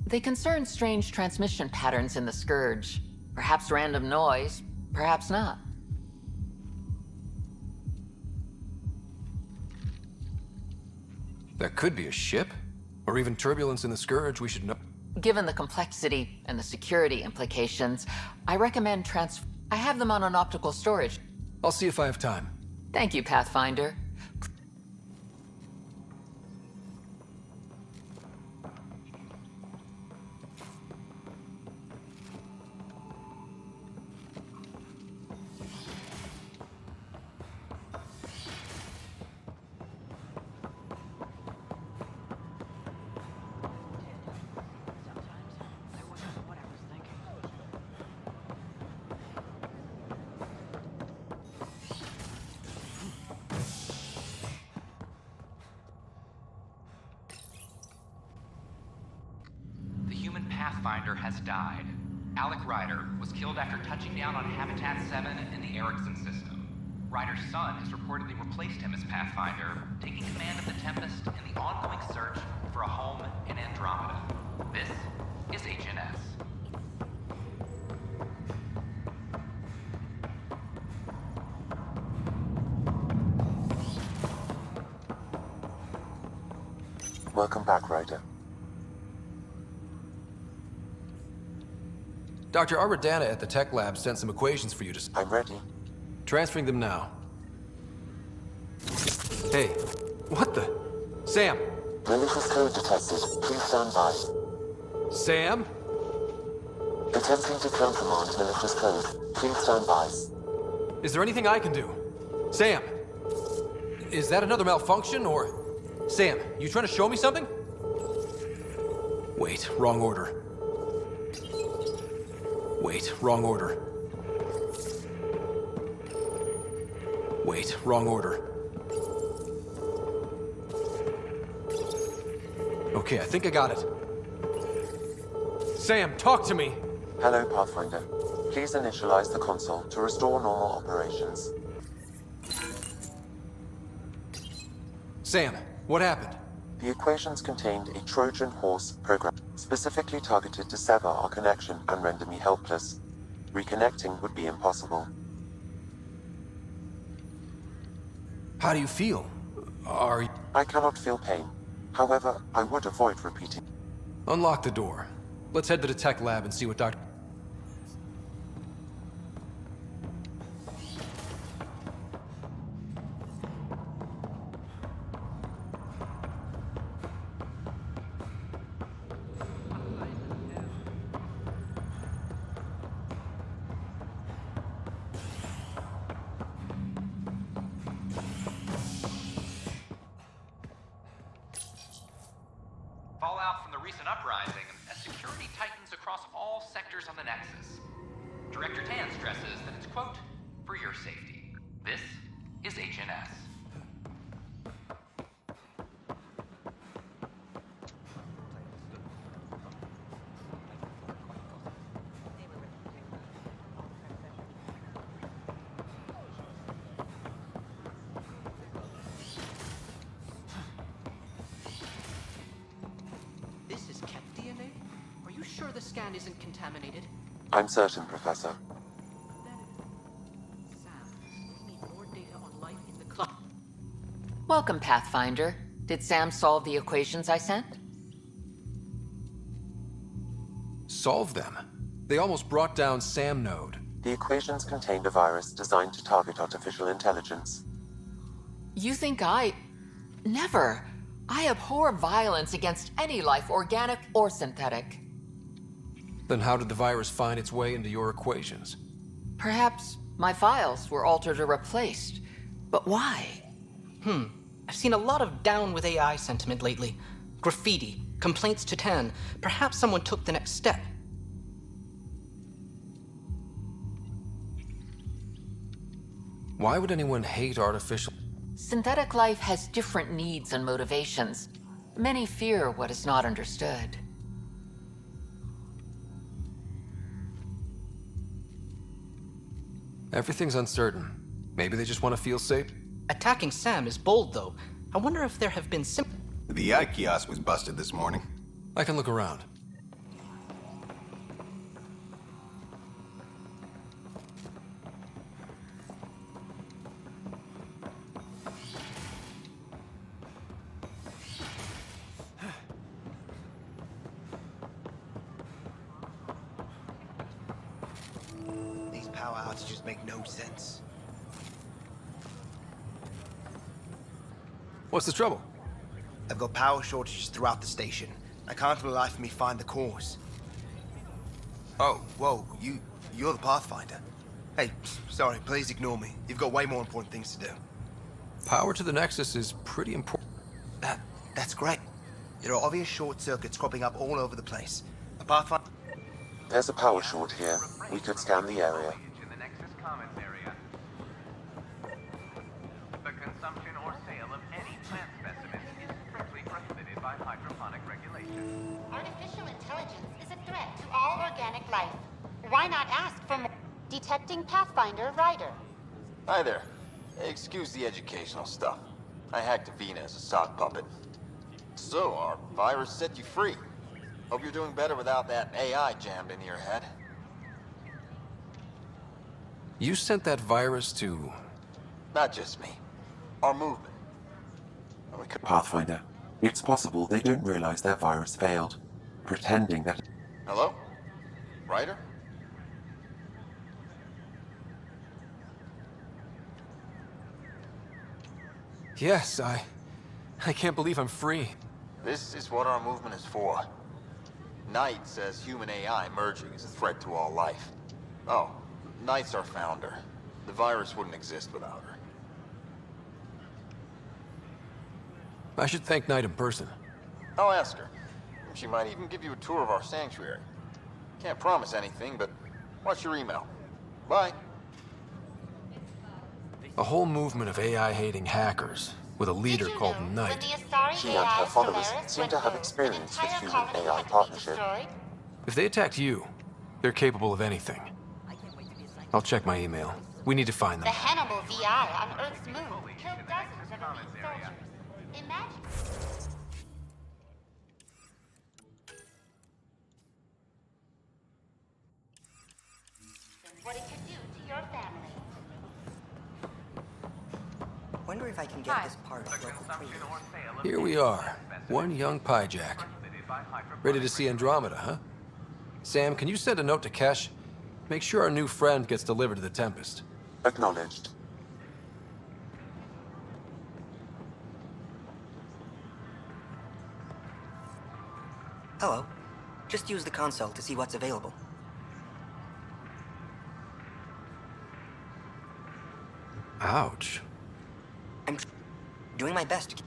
They concern strange transmission patterns in the Scourge. Perhaps random noise, perhaps not. That could be a ship, or even turbulence in the Scourge. We should know. Given the complexity and the security implications, I recommend I have them on an optical storage. I'll see if I have time. Thank you, Pathfinder. Pathfinder has died. Alec Ryder was killed after touching down on Habitat 7 in the Erickson system. Ryder's son has reportedly replaced him as Pathfinder, taking command of the Tempest in the ongoing search for a home in Andromeda. This is HNS. Welcome back, Ryder. Dr. Arbordana at the tech lab sent some equations for you to... I'm ready. Transferring them now. Hey, what the... Sam! Malicious code detected. Please stand by. Sam? Attempting to countermand malicious code. Please stand by. Is there anything I can do? Sam! Is that another malfunction, or... Sam, you trying to show me something? Wait, wrong order. Wait, wrong order. Wait, wrong order. Okay, I think I got it. Sam, talk to me! Hello, Pathfinder. Please initialize the console to restore normal operations. Sam, what happened? The equations contained a Trojan horse program, specifically targeted to sever our connection and render me helpless. Reconnecting would be impossible. How do you feel? Are you... I cannot feel pain. However, I would avoid repeating. Unlock the door. Let's head to the tech lab and see what Dr. Fallout from the recent uprising as security tightens across all sectors on the Nexus. Director Tan stresses that it's, quote, for your safety. This is HNS. This is Ket DNA? Are you sure the scan isn't contaminated? I'm certain, Professor. Welcome, Pathfinder. Did Sam solve the equations I sent? Solve them? They almost brought down Sam Node. The equations contained a virus designed to target artificial intelligence. You think Never. I abhor violence against any life, organic or synthetic. Then how did the virus find its way into your equations? Perhaps my files were altered or replaced. But why? I've seen a lot of down with AI sentiment lately. Graffiti, complaints to 10. Perhaps someone took the next step. Why would anyone hate artificial? Synthetic life has different needs and motivations. Many fear what is not understood. Everything's uncertain. Maybe they just want to feel safe. Attacking Sam is bold, though. I wonder if there have been The eye kiosk was busted this morning. I can look around. These power outages make no sense. What's the trouble? I've got power shortages throughout the station. I can't for the life of me find the cause. Oh, whoa, you're the Pathfinder. Hey, sorry, please ignore me. You've got way more important things to do. Power to the Nexus is pretty important. That's great. There are obvious short circuits cropping up all over the place. A Pathfinder... There's a power short here. We could scan the area. In the Nexus Commons area. The consumption or sale of any plant specimens is strictly prohibited by hydroponic regulations. Artificial intelligence is a threat to all organic life. Why not ask for more? Detecting Pathfinder Rider. Hi there. Excuse the educational stuff. I hacked Avena as a sock puppet. So, our virus set you free. Hope you're doing better without that AI jammed into your head. You sent that virus to... Not just me. Our movement. Pathfinder, it's possible they don't realize their virus failed. Pretending that... Hello? Ryder? Yes, I can't believe I'm free. This is what our movement is for. Knight says human AI merging is a threat to all life. Oh, Knight's our founder. The virus wouldn't exist without her. I should thank Knight in person. I'll ask her. She might even give you a tour of our sanctuary. Can't promise anything, but watch your email. Bye. A whole movement of AI-hating hackers, with a leader called Knight. She and her followers seem to have experience with human-AI partnership. If they attacked you, they're capable of anything. I'll check my email. We need to find The them. Hannibal VI on Earth's moon killed dozens of elite soldiers. Imagine. What it could do to your family. Wonder if I can get this part of local trees. Here we are, one young piejack. Ready to see Andromeda, huh? Sam, can you send a note to Kesh? Make sure our new friend gets delivered to the Tempest. Acknowledged. Hello. Just use the console to see what's available. Ouch. I'm doing my best to keep...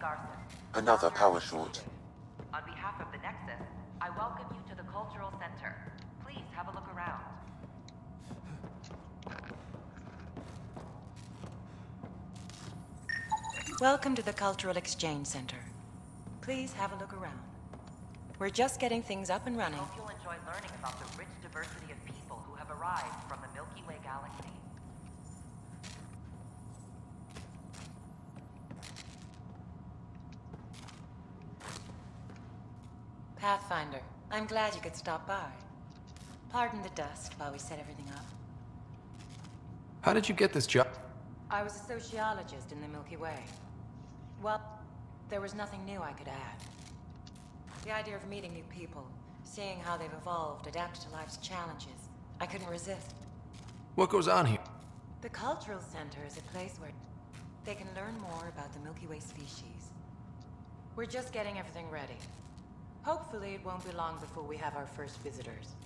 Garson. Another power short. On behalf of the Nexus, I welcome you to the Cultural Center. Please have a look around. Welcome to the Cultural Exchange Center. Please have a look around. We're just getting things up and running. I hope you'll enjoy learning about the rich diversity of people who have arrived from the Milky Way galaxy. Pathfinder, I'm glad you could stop by. Pardon the dust while we set everything up. How did you get this job? I was a sociologist in the Milky Way. Well, there was nothing new I could add. The idea of meeting new people, seeing how they've evolved, adapted to life's challenges, I couldn't resist. What goes on here? The Cultural Center is a place where they can learn more about the Milky Way species. We're just getting everything ready. Hopefully it won't be long before we have our first visitors.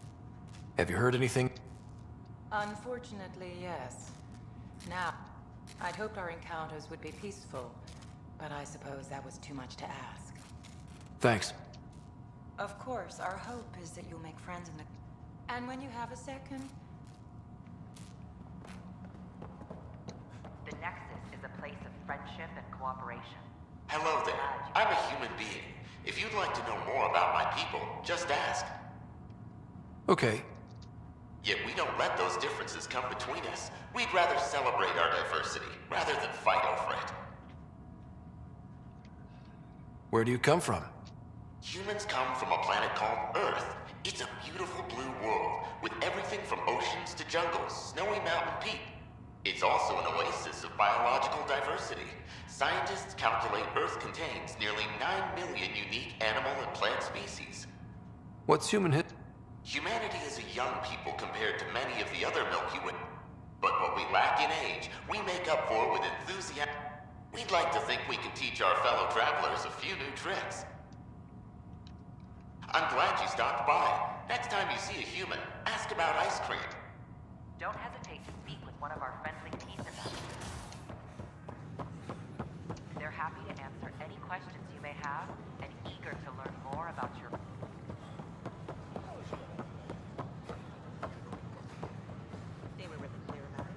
Have you heard anything? Unfortunately, yes. Now, I'd hoped our encounters would be peaceful, but I suppose that was too much to ask. Thanks. Of course, our hope is that you'll make friends in the... And when you have a second... The Nexus is a place of friendship and cooperation. Hello there. I'm a human being. If you'd like to know more about my people, just ask. Okay. Yet we don't let those differences come between us. We'd rather celebrate our diversity, rather than fight over it. Where do you come from? Humans come from a planet called Earth. It's a beautiful blue world, with everything from oceans to jungles, snowy mountain peak. It's also an oasis of biological diversity. Scientists calculate Earth contains nearly 9 million unique animal and plant species. What's human hit? Humanity is a young people compared to many of the other Milky Way. But what we lack in age, we make up for with enthusiasm. We'd like to think we can teach our fellow travelers a few new tricks. I'm glad you stopped by. Next time you see a human, ask about ice cream. Don't hesitate to speak with one of our friendly team members. They're happy to answer any questions you may have and eager to learn more about your... They were really clear about it.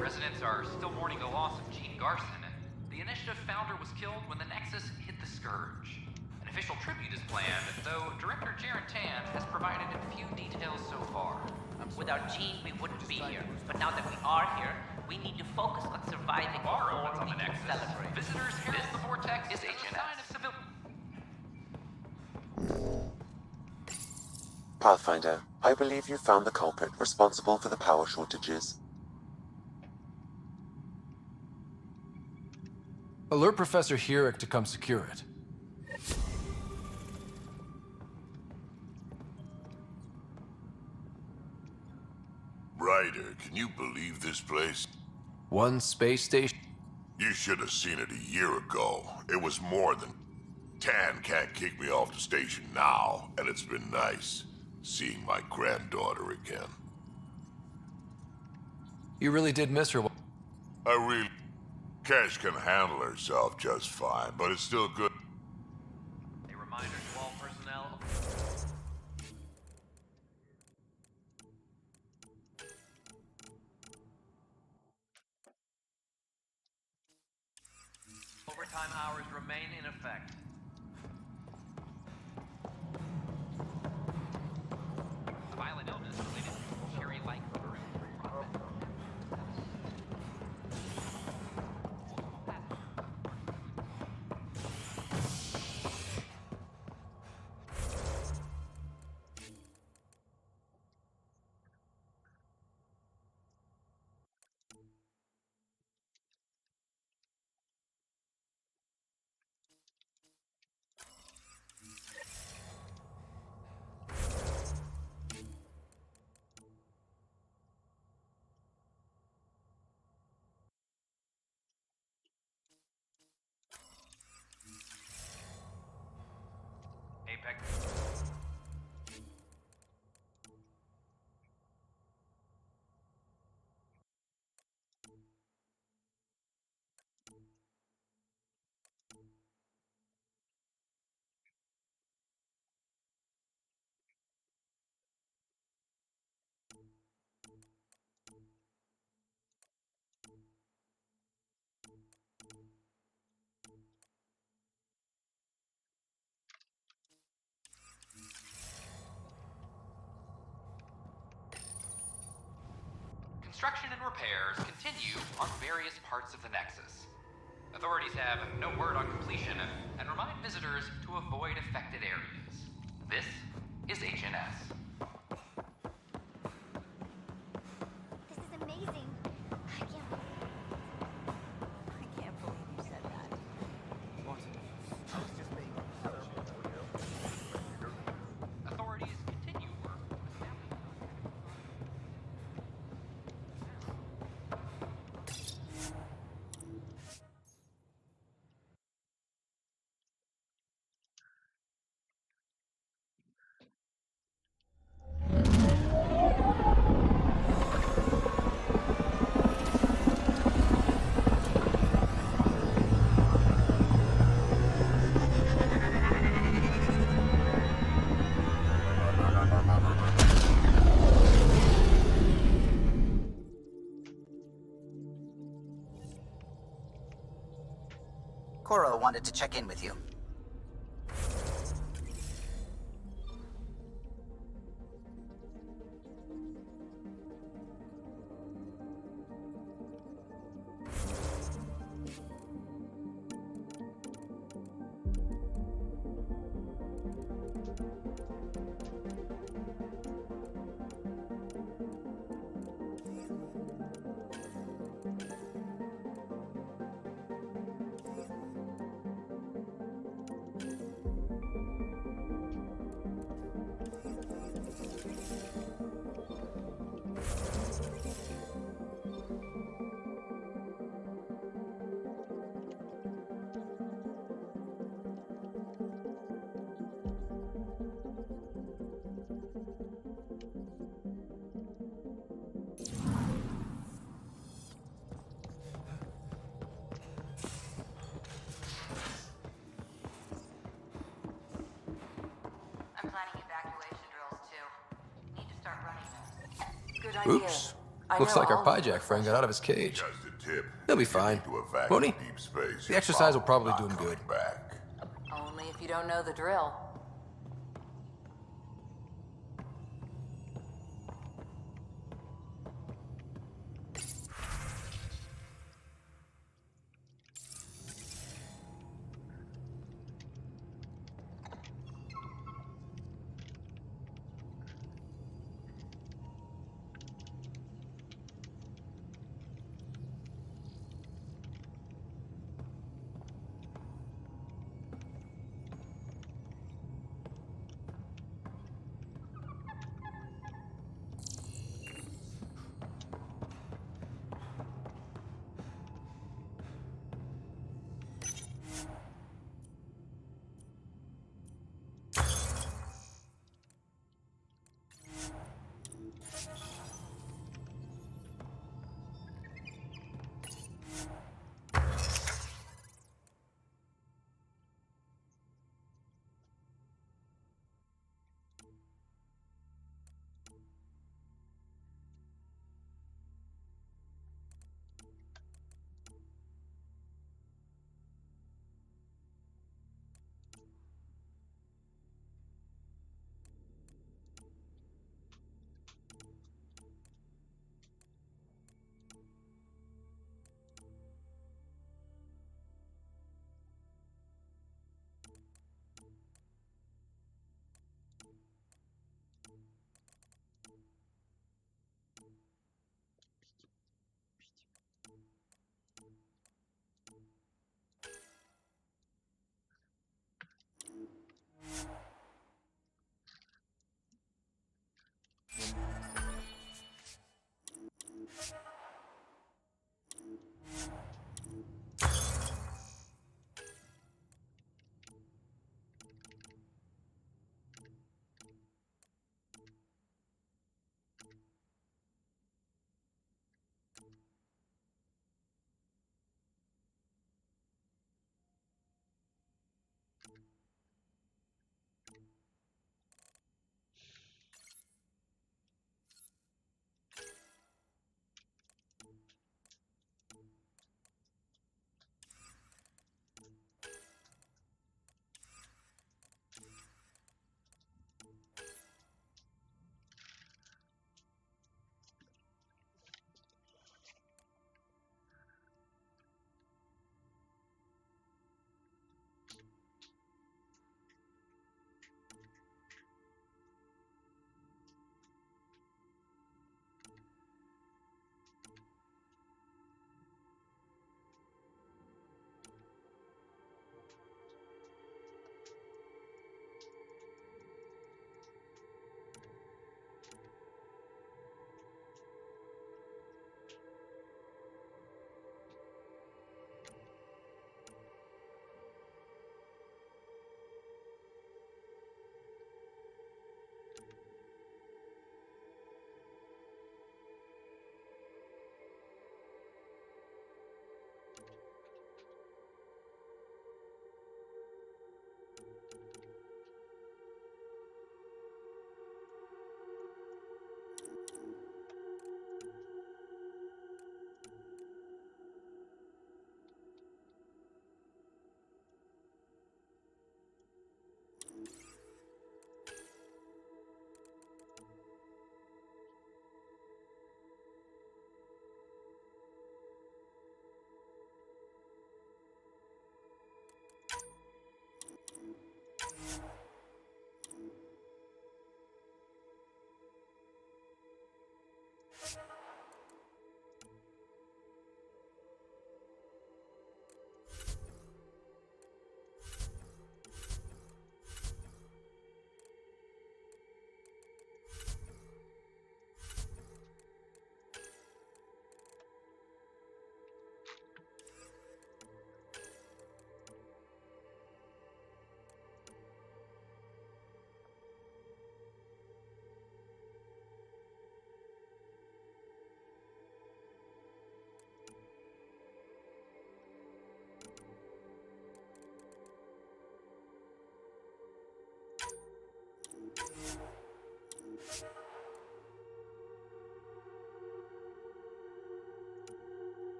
Residents are still mourning the loss of Gene Garson. The initiative founder was killed when the Nexus hit the Scourge. An official tribute is planned, though Director Jaren Tan has provided few details so far. Without Gene, we wouldn't be here. But now that we are here, we need to focus on surviving Bar before opens on the we can Nexus. celebrate. Visitors here in the Vortex is a sign of civil... Pathfinder, I believe you found the culprit responsible for the power shortages. Alert Professor Hurek to come secure it. Ryder, can you believe this place? One space station? You should have seen it a year ago. It was more than... Tan can't kick me off the station now, and it's been nice seeing my granddaughter again. You really did miss her. Cash can handle herself just fine, but it's still good. A reminder to all personnel. Overtime hours remain in effect. A violent illness related to cherry-like profit. construction and repairs continue on various parts of the Nexus. Authorities have no word on completion and remind visitors to avoid affected areas. This is HNS. This is amazing. I can't believe you said that. What? It's just me. Authorities continue work with them. Koro wanted to check in with you. I'm planning evacuation drills too. Need to start running those. Good idea. Oops. Looks like our Pyjack friend got out of his cage. He'll be fine. Won't he? The exercise will probably do him good. Only if you don't know the drill.